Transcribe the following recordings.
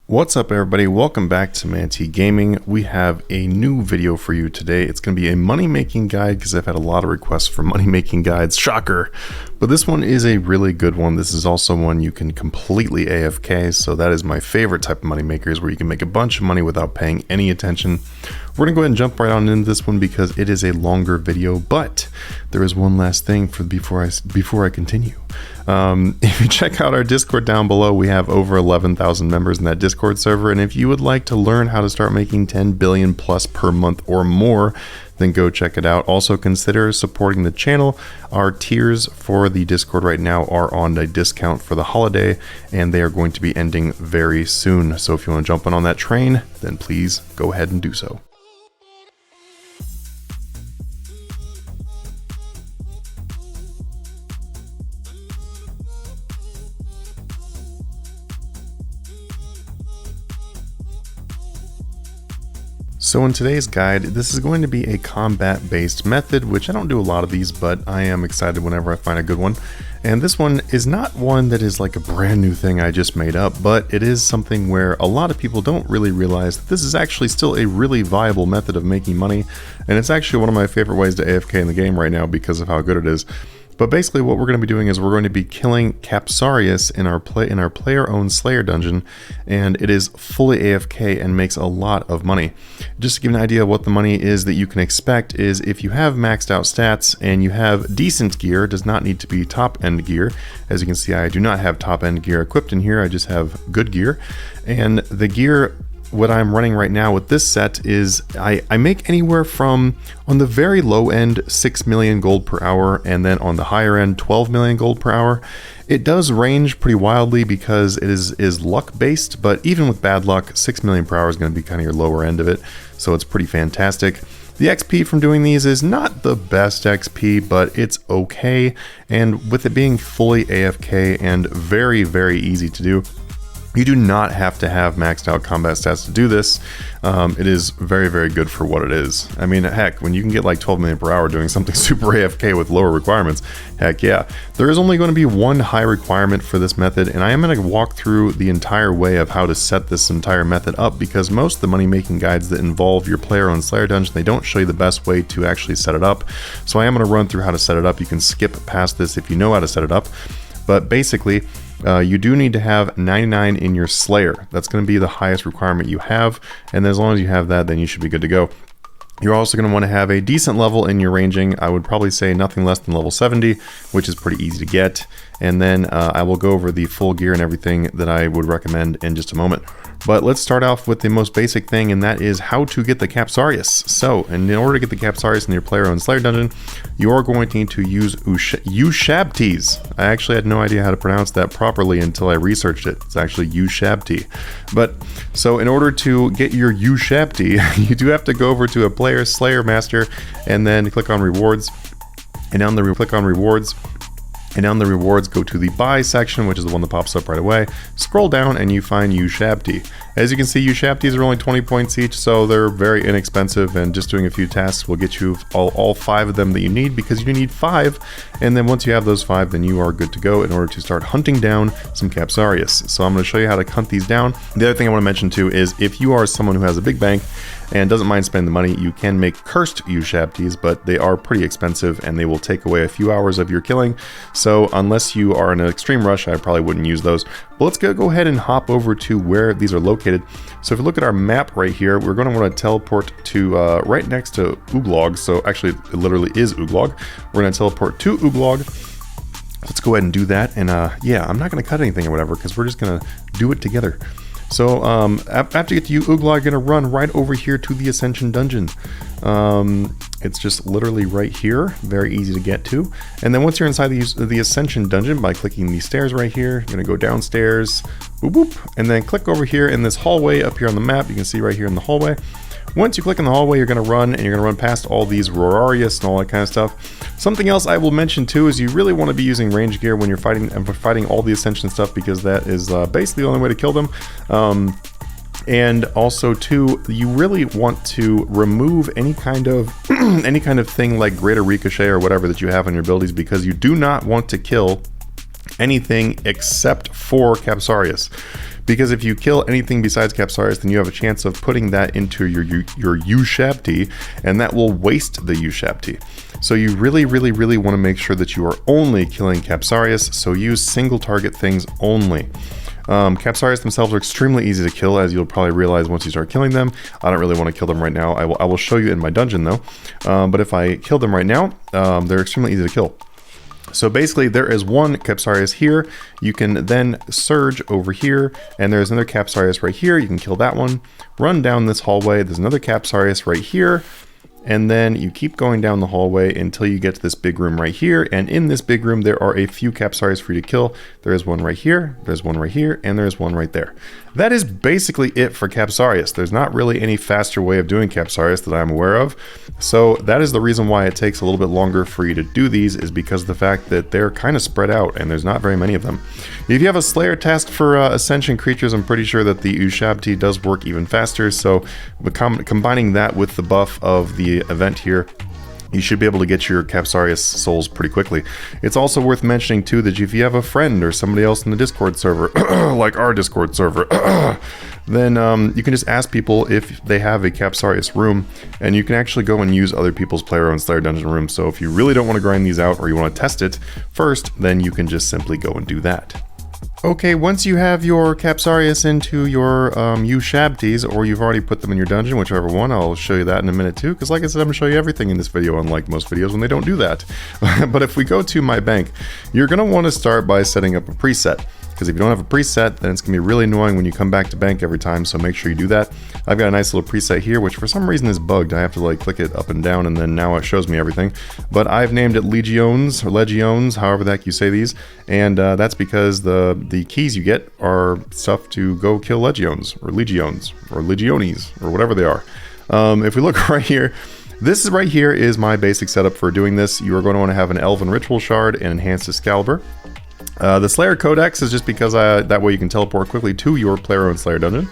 What's up everybody, welcome back to Manatee Gaming. We have a new video for you today. It's going to be a money making guide because I've had a lot of requests for money making guides, shocker. But this one is a really good one. This is also one you can completely AFK, so that is my favorite type of money makers where you can make a bunch of money without paying any attention. We're going to go ahead and jump right on into this one because it is a longer video, but there is one last thing before I continue. If you check out our Discord down below, we have over 11,000 members in that Discord server, and if you would like to learn how to start making 10 billion plus per month or more, then go check it out. Also consider supporting the channel. Our tiers for the Discord right now are on a discount for the holiday, and they are going to be ending very soon. So if you want to jump on that train, then please go ahead and do so. So in today's guide, this is going to be a combat-based method, which I don't do a lot of these, but I am excited whenever I find a good one. And this one is not one that is like a brand new thing I just made up, but it is something where a lot of people don't really realize that this is actually still a really viable method of making money. And it's actually one of my favorite ways to AFK in the game right now because of how good it is. But basically what we're going to be doing is we're going to be killing Capsarius in our player-owned Slayer dungeon, and it is fully AFK and makes a lot of money. Just to give an idea of what the money is that you can expect is if you have maxed out stats and you have decent gear, does not need to be top-end gear. As you can see, I do not have top-end gear equipped in here, I just have good gear. And the gear, what I'm running right now with this set is I make anywhere from, on the very low end, 6 million gold per hour, and then on the higher end, 12 million gold per hour. It does range pretty wildly because it is luck based, but even with bad luck, 6 million per hour is going to be kind of your lower end of it, so it's pretty fantastic. The XP from doing these is not the best XP, but it's okay, and with it being fully AFK and very, very easy to do, you do not have to have maxed out combat stats to do this. It is very, very good for what it is. I mean, heck, when you can get like 12 million per hour doing something super AFK with lower requirements, heck yeah. There is only going to be one high requirement for this method, and I am going to walk through the entire way of how to set this entire method up because most of the money making guides that involve your player-owned Slayer dungeon, they don't show you the best way to actually set it up. So I am going to run through how to set it up. You can skip past this if you know how to set it up, but basically, you do need to have 99 in your Slayer. That's going to be the highest requirement you have, and as long as you have that, then you should be good to go. You're also going to want to have a decent level in your ranging. I would probably say nothing less than level 70, which is pretty easy to get. And then I will go over the full gear and everything that I would recommend in just a moment. But let's start off with the most basic thing, and that is how to get the Capsarius. So, in order to get the Capsarius in your player-owned Slayer dungeon, you are going to need to use Ushabtis. I actually had no idea how to pronounce that properly until I researched it. It's actually Ushabti. But, so in order to get your Ushabti, you do have to go over to a player Slayer master, and then click on rewards, and down the click on rewards. And down the rewards, go to the buy section, which is the one that pops up right away. Scroll down and you find Ushabti. As you can see, Ushabtis are only 20 points each, so they're very inexpensive, and just doing a few tasks will get you all 5 of them that you need, because you need 5, and then once you have those 5, then you are good to go in order to start hunting down some Capsarius. So I'm going to show you how to hunt these down. The other thing I want to mention too is if you are someone who has a big bank and doesn't mind spending the money, you can make cursed Ushabtis, but they are pretty expensive and they will take away a few hours of your killing. So unless you are in an extreme rush, I probably wouldn't use those. But let's go ahead and hop over to where these are located. So if you look at our map right here, we're going to want to teleport to right next to Uglog. So actually, it literally is Uglog. We're going to teleport to Uglog. Let's go ahead and do that. And yeah, I'm not going to cut anything or whatever because we're just going to do it together. So after you get to Uglog, you're going to run right over here to the Ascension Dungeon. It's just literally right here, very easy to get to. And then once you're inside the Ascension Dungeon, by clicking these stairs right here, you're going to go downstairs, boop, boop, and then click over here in this hallway up here on the map. You can see right here in the hallway. Once you click in the hallway, you're going to run, and you're going to run past all these Rorarius and all that kind of stuff. Something else I will mention too is you really want to be using range gear when you're fighting all the Ascension stuff, because that is basically the only way to kill them. And also too, you really want to remove any kind of thing like greater ricochet or whatever that you have on your abilities, because you do not want to kill anything except for Capsarius. Because if you kill anything besides Capsarius, then you have a chance of putting that into your Ushabti, and that will waste the Ushabti. So you really want to make sure that you are only killing Capsarius, so use single target things only. Capsarius themselves are extremely easy to kill, as you'll probably realize once you start killing them. I don't really want to kill them right now. I will show you in my dungeon though. But if I kill them right now, they're extremely easy to kill. So basically there is one Capsarius here. You can then surge over here, and there's another Capsarius right here. You can kill that one. Run down this hallway. There's another Capsarius right here. And then you keep going down the hallway until you get to this big room right here. And in this big room, there are a few Capsarius for you to kill. There is one right here, there's one right here, and there's one right there. That is basically it for Capsarius. There's not really any faster way of doing Capsarius that I'm aware of. So that is the reason why it takes a little bit longer for you to do these, is because of the fact that they're kind of spread out and there's not very many of them. If you have a Slayer task for Ascension creatures, I'm pretty sure that the Ushabti does work even faster. So combining that with the buff of the event here, you should be able to get your Capsarius souls pretty quickly. It's also worth mentioning too that if you have a friend or somebody else in the Discord server, like our Discord server, then you can just ask people if they have a Capsarius room, and you can actually go and use other people's player-owned Slayer dungeon rooms. So if you really don't want to grind these out, or you want to test it first, then you can just simply go and do that. Okay, once you have your Capsarius into your Ushabtis, or you've already put them in your dungeon, whichever one, I'll show you that in a minute too, because like I said, I'm going to show you everything in this video, unlike most videos when they don't do that. But if we go to my bank, you're going to want to start by setting up a preset. Because if you don't have a preset, then it's going to be really annoying when you come back to bank every time, so make sure you do that. I've got a nice little preset here, which for some reason is bugged. I have to like click it up and down, and then now it shows me everything. But I've named it Legiones, or Legiones, however the heck you say these, and that's because the keys you get are stuff to go kill Legiones, or Legiones, or whatever they are. If we look right here, this is right here is my basic setup for doing this. You are going to want to have an Elven Ritual Shard and Enhanced Excalibur. The Slayer Codex is just because that way you can teleport quickly to your player-owned Slayer dungeon.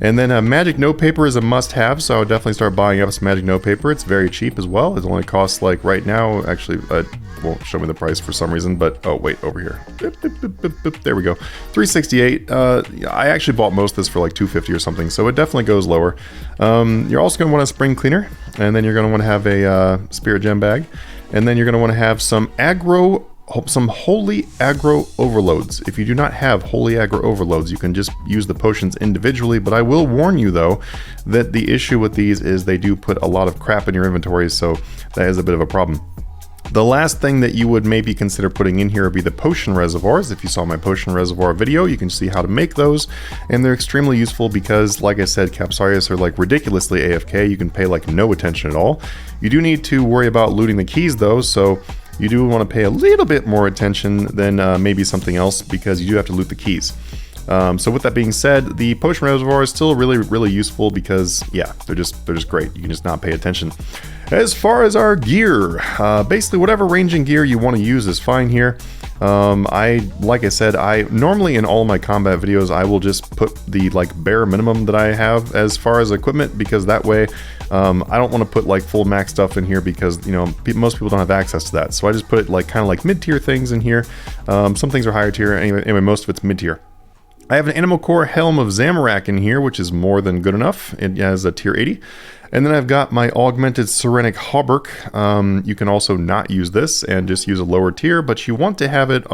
And then magic notepaper is a must-have, so I would definitely start buying up some magic notepaper. It's very cheap as well. It only costs, like, right now, actually, it won't show me the price for some reason, but, oh, wait, over here. There we go. $368. I actually bought most of this for, like, $250 or something, so it definitely goes lower. You're also going to want a spring cleaner, and then you're going to want to have a spirit gem bag, and then you're going to want to have some holy aggro overloads. If you do not have holy aggro overloads, you can just use the potions individually, but I will warn you though that the issue with these is they do put a lot of crap in your inventory, so that is a bit of a problem. The last thing that you would maybe consider putting in here would be the potion reservoirs. If you saw my potion reservoir video, you can see how to make those, and they're extremely useful because, like I said, Capsarius are like ridiculously AFK. You can pay like no attention at all. You do need to worry about looting the keys though, so you do want to pay a little bit more attention than maybe something else, because you do have to loot the keys. So with that being said, the potion reservoir is still really useful because, yeah, they're just great. You can just not pay attention. As far as our gear, basically whatever ranging gear you want to use is fine here. Like I said, I normally in all my combat videos, I will just put the like bare minimum that I have as far as equipment, because that way I don't want to put like full max stuff in here, because you know most people don't have access to that. So I just put it like kind of like mid-tier things in here. Some things are higher tier. Anyway, most of it's mid-tier. I have an Animal Core Helm of Zamorak in here, which is more than good enough. It has a tier 80. And then I've got my Augmented Serenic Hauberk. You can also not use this and just use a lower tier, but you want to have it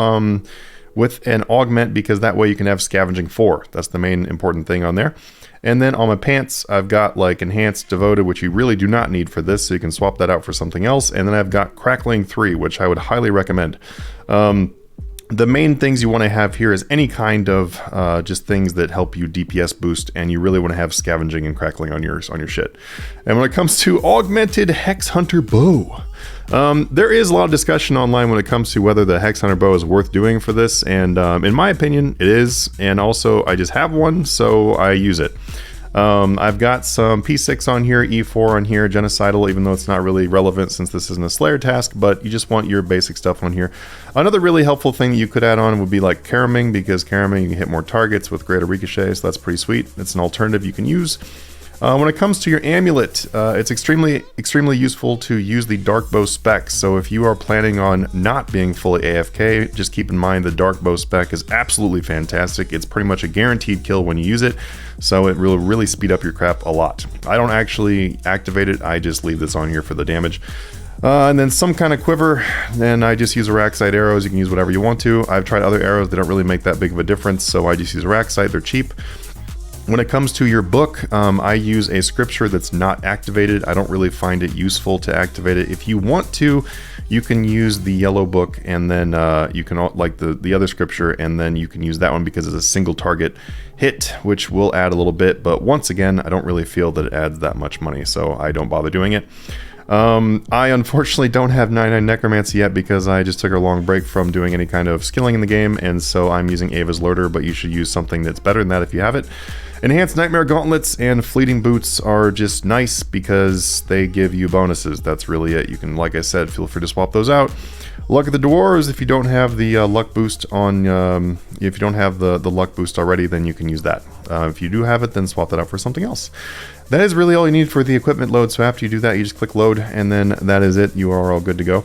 with an augment, because that way you can have Scavenging 4. That's the main important thing on there. And then on my pants, I've got like Enhanced Devoted, which you really do not need for this, so you can swap that out for something else. And then I've got Crackling 3, which I would highly recommend. The main things you want to have here is any kind of just things that help you DPS boost, and you really want to have Scavenging and Crackling on your shit. And when it comes to Augmented Hex Hunter Bow, there is a lot of discussion online when it comes to whether the Hex Hunter Bow is worth doing for this, and in my opinion, it is. And also, I just have one, so I use it. I've got some P6 on here, E4 on here, Genocidal, even though it's not really relevant since this isn't a Slayer task, but you just want your basic stuff on here. Another really helpful thing that you could add on would be like Caraming, because Caraming you can hit more targets with greater ricochet, so that's pretty sweet. It's an alternative you can use. When it comes to your amulet, it's extremely useful to use the dark bow spec. So if you are planning on not being fully AFK, just keep in mind the dark bow spec is absolutely fantastic. It's pretty much a guaranteed kill when you use it, so it will really speed up your crap a lot. I don't actually activate it, I just leave this on here for the damage. And then some kind of quiver, then I just use Araxite arrows. You can use whatever you want to. I've tried other arrows that don't really make that big of a difference, so I just use Araxite, they're cheap. When it comes to your book, I use a scripture that's not activated. I don't really find it useful to activate it. If you want to, you can use the yellow book, and then you can, like the other scripture, and then you can use that one because it's a single target hit, which will add a little bit. But once again, I don't really feel that it adds that much money, so I don't bother doing it. I unfortunately don't have 99 Necromancy yet because I just took a long break from doing any kind of skilling in the game, and so I'm using Ava's Loader, but you should use something that's better than that if you have it. Enhanced Nightmare Gauntlets and Fleeting Boots are just nice because they give you bonuses. That's really it. You can, like I said, feel free to swap those out. Luck of the Dwarves, if you don't have the luck boost on, if you don't have the luck boost already, then you can use that. If you do have it, then swap that out for something else. That is really all you need for the equipment load, so after you do that, you just click load, and then that is it. You are all good to go.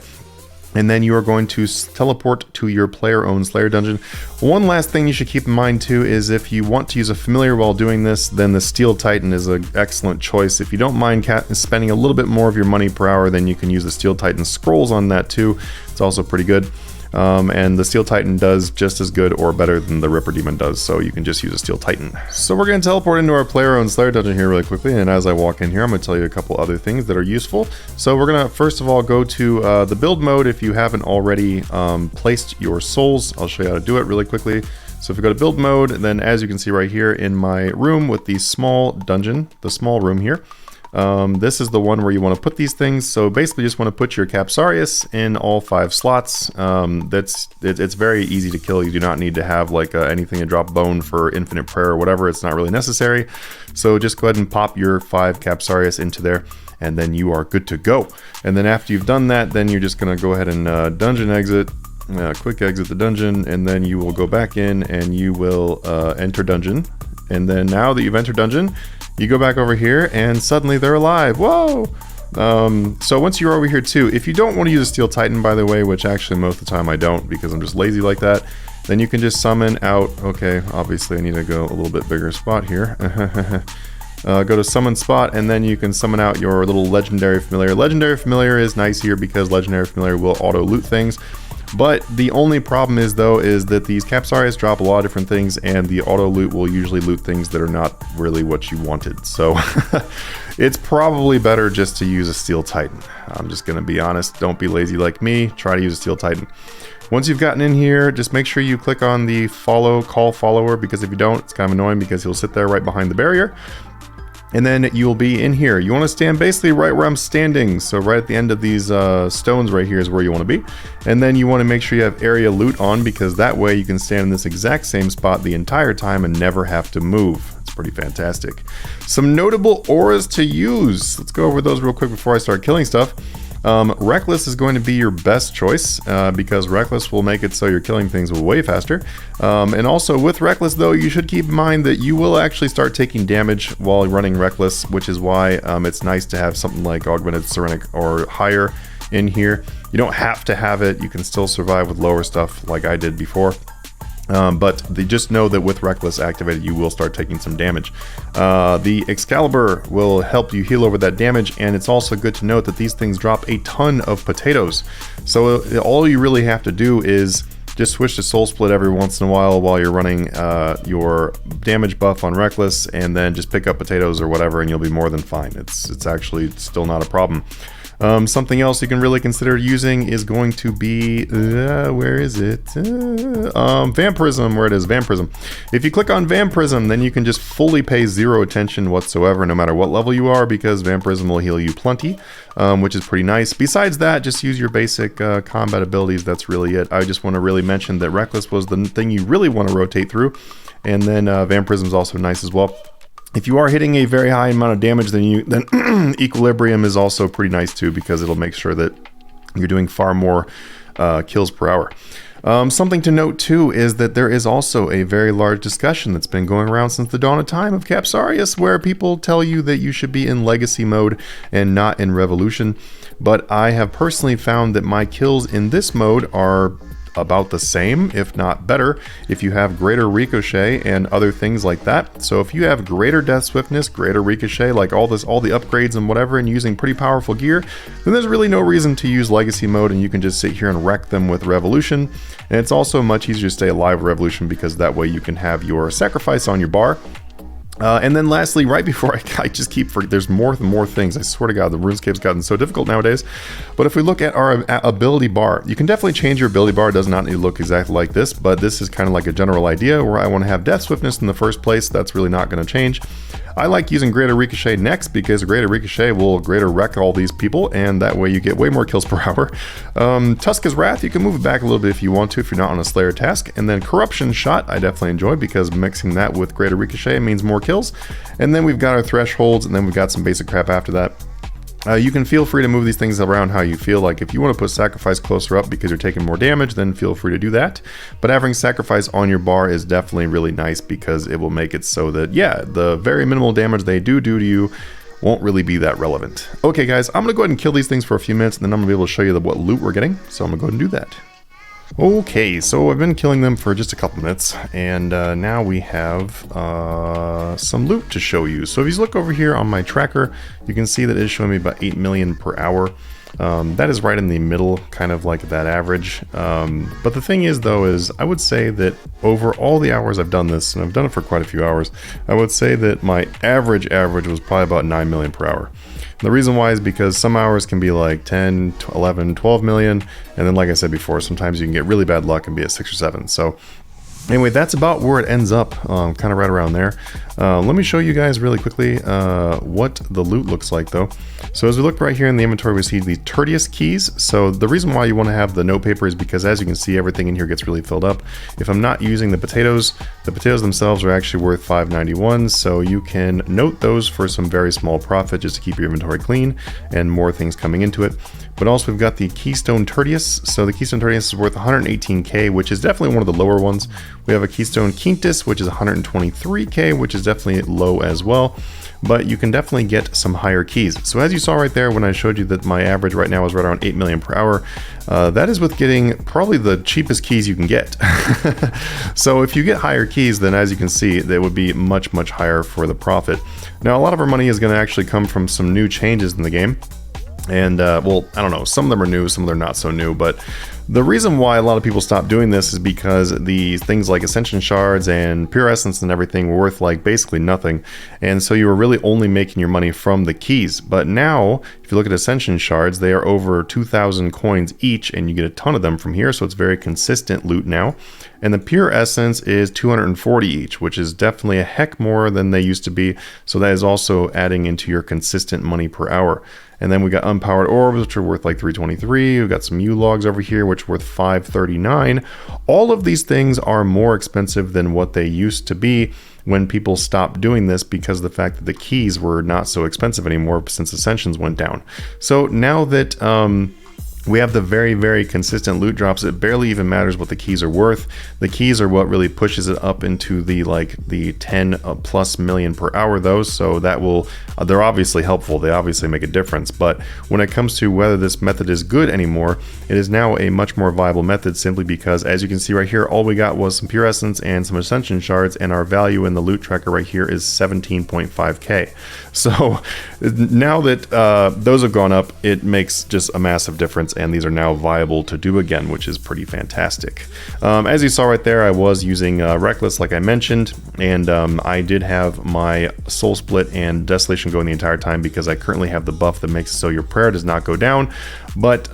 And then you are going to teleport to your player-owned Slayer dungeon. One last thing you should keep in mind too is if you want to use a familiar while doing this, then the Steel Titan is an excellent choice. If you don't mind spending a little bit more of your money per hour, then you can use the Steel Titan scrolls on that too. It's also pretty good. And the Steel Titan does just as good or better than the Ripper Demon does, so you can just use a Steel Titan. So we're going to teleport into our player-owned Slayer dungeon here really quickly, and as I walk in here, I'm going to tell you a couple other things that are useful. So we're going to first of all go to the build mode if you haven't already placed your souls. I'll show you how to do it really quickly. So if you go to build mode, then as you can see right here in my room with the small dungeon, the small room here, this is the one where you want to put these things. So basically you just want to put your Capsarius in all 5 slots. It's very easy to kill. You do not need to have like anything to drop bone for infinite prayer or whatever. It's not really necessary. So just go ahead and pop your 5 Capsarius into there, and then you are good to go. And then after you've done that, then you're just going to go ahead and dungeon exit. Quick exit the dungeon, and then you will go back in and you will enter dungeon. And then now that you've entered dungeon, you go back over here and suddenly they're alive. Whoa! So once you're over here too, if you don't want to use a Steel Titan, by the way, which actually most of the time I don't because I'm just lazy like that, then you can just summon out, okay, obviously I need to go a little bit bigger spot here. Go to summon spot, and then you can summon out your little legendary familiar. Legendary familiar is nice here because legendary familiar will auto loot things. But the only problem is though is that these Capsarius drop a lot of different things, and the auto loot will usually loot things that are not really what you wanted. So it's probably better just to use a Steel Titan. I'm just gonna be honest, don't be lazy like me, try to use a Steel Titan. Once you've gotten in here, just make sure you click on the call follower, because if you don't, it's kind of annoying because he'll sit there right behind the barrier. And then you'll be in here. You want to stand basically right where I'm standing. So right at the end of these stones right here is where you want to be. And then you want to make sure you have area loot on, because that way you can stand in this exact same spot the entire time and never have to move. It's pretty fantastic. Some notable auras to use. Let's go over those real quick before I start killing stuff. Reckless is going to be your best choice because Reckless will make it so you're killing things way faster. And also with Reckless though, you should keep in mind that you will actually start taking damage while running Reckless, which is why it's nice to have something like Augmented Serenic or higher in here. You don't have to have it, you can still survive with lower stuff like I did before. But just know that with Reckless activated, you will start taking some damage. The Excalibur will help you heal over that damage, and it's also good to note that these things drop a ton of potatoes. So all you really have to do is just switch to Soul Split every once in a while you're running your damage buff on Reckless, and then just pick up potatoes or whatever, and you'll be more than fine. It's actually still not a problem. Something else you can really consider using is going to be, where is it? Vampirism, where it is, Vampirism. If you click on Vampirism, then you can just fully pay 0 attention whatsoever, no matter what level you are, because Vampirism will heal you plenty, which is pretty nice. Besides that, just use your basic combat abilities, that's really it. I just want to really mention that Reckless was the thing you really want to rotate through, and then Vampirism is also nice as well. If you are hitting a very high amount of damage, then Equilibrium is also pretty nice too, because it'll make sure that you're doing far more kills per hour. Something to note too is that there is also a very large discussion that's been going around since the dawn of time of Capsarius, where people tell you that you should be in legacy mode and not in revolution. But I have personally found that my kills in this mode are about the same, if not better, if you have greater ricochet and other things like that. So if you have greater death swiftness, greater ricochet, like all the upgrades and whatever, and using pretty powerful gear, then there's really no reason to use legacy mode, and you can just sit here and wreck them with revolution. And it's also much easier to stay alive with revolution, because that way you can have your sacrifice on your bar. And then lastly, right before I just keep there's more and more things. I swear to God, the RuneScape's gotten so difficult nowadays. But if we look at our ability bar, you can definitely change your ability bar. It does not need to look exactly like this, but this is kind of like a general idea where I want to have death swiftness in the first place. That's really not going to change. I like using greater ricochet next, because greater ricochet will greater wreck all these people, and that way you get way more kills per hour. Tuska's Wrath, you can move it back a little bit if you want to, if you're not on a Slayer task. And then Corruption Shot, I definitely enjoy, because mixing that with greater ricochet means more kills. And then we've got our thresholds, and then we've got some basic crap after that. You can feel free to move these things around how you feel. Like if you want to put sacrifice closer up because you're taking more damage, then feel free to do that. But having sacrifice on your bar is definitely really nice, because it will make it so that, yeah, the very minimal damage they do to you won't really be that relevant. Okay guys, I'm going to go ahead and kill these things for a few minutes, and then I'm going to be able to show you what loot we're getting. So I'm going to go ahead and do that. Okay, so I've been killing them for just a couple minutes, and now we have some loot to show you. So if you look over here on my tracker, you can see that it's showing me about 8 million per hour. That is right in the middle, kind of like that average. But the thing is though, is I would say that over all the hours I've done this, and I've done it for quite a few hours, I would say that my average was probably about 9 million per hour. The reason why is because some hours can be like 10, 11, 12 million. And then like I said before, sometimes you can get really bad luck and be at 6 or 7. So anyway, that's about where it ends up, kind of right around there. Let me show you guys really quickly what the loot looks like though. So as we look right here in the inventory, we see the Tertius keys. So the reason why you want to have the note paper is because, as you can see, everything in here gets really filled up. If I'm not using the potatoes themselves are actually worth 591. So you can note those for some very small profit, just to keep your inventory clean and more things coming into it. But also we've got the Keystone Tertius. So the Keystone Tertius is worth 118k, which is definitely one of the lower ones. We have a Keystone Quintus, which is 123k, which is definitely low as well. But you can definitely get some higher keys. So as you saw right there when I showed you that my average right now is right around 8 million per hour, that is with getting probably the cheapest keys you can get. So if you get higher keys, then as you can see, they would be much, much higher for the profit. Now a lot of our money is going to actually come from some new changes in the game. And well, I don't know, some of them are new, some of them are not so new, but the reason why a lot of people stopped doing this is because the things like Ascension Shards and Pure Essence and everything were worth like basically nothing. And so you were really only making your money from the keys. But now, if you look at Ascension Shards, they are over 2,000 coins each, and you get a ton of them from here, so it's very consistent loot now. And the Pure Essence is 240 each, which is definitely a heck more than they used to be. So that is also adding into your consistent money per hour. And then we got Unpowered Orbs, which are worth like 323. We've got some U-Logs over here, which are worth 539. All of these things are more expensive than what they used to be when people stopped doing this, because of the fact that the keys were not so expensive anymore since Ascensions went down. So now that we have the very, very consistent loot drops, it barely even matters what the keys are worth. The keys are what really pushes it up into the 10 plus million per hour though, so that will, they're obviously helpful, they obviously make a difference. But when it comes to whether this method is good anymore, it is now a much more viable method, simply because, as you can see right here, all we got was some Pure Essence and some Ascension Shards, and our value in the loot tracker right here is 17.5k. So now that those have gone up, it makes just a massive difference, and these are now viable to do again, which is pretty fantastic. As you saw right there, I was using Reckless, like I mentioned, and I did have my Soul Split and Desolation going the entire time, because I currently have the buff that makes it so your prayer does not go down. But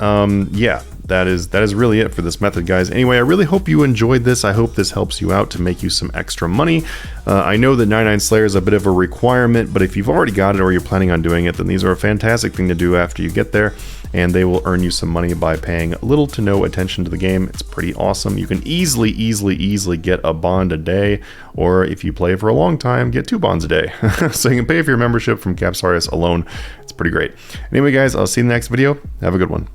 yeah, that is really it for this method, guys. Anyway, I really hope you enjoyed this. I hope this helps you out to make you some extra money. I know that 99 Slayer is a bit of a requirement, but if you've already got it or you're planning on doing it, then these are a fantastic thing to do after you get there, and they will earn you some money by paying little to no attention to the game. It's pretty awesome. You can easily get a bond a day, or if you play for a long time, get 2 bonds a day. So you can pay for your membership from Capsarius alone. It's pretty great. Anyway, guys, I'll see you in the next video. Have a good one.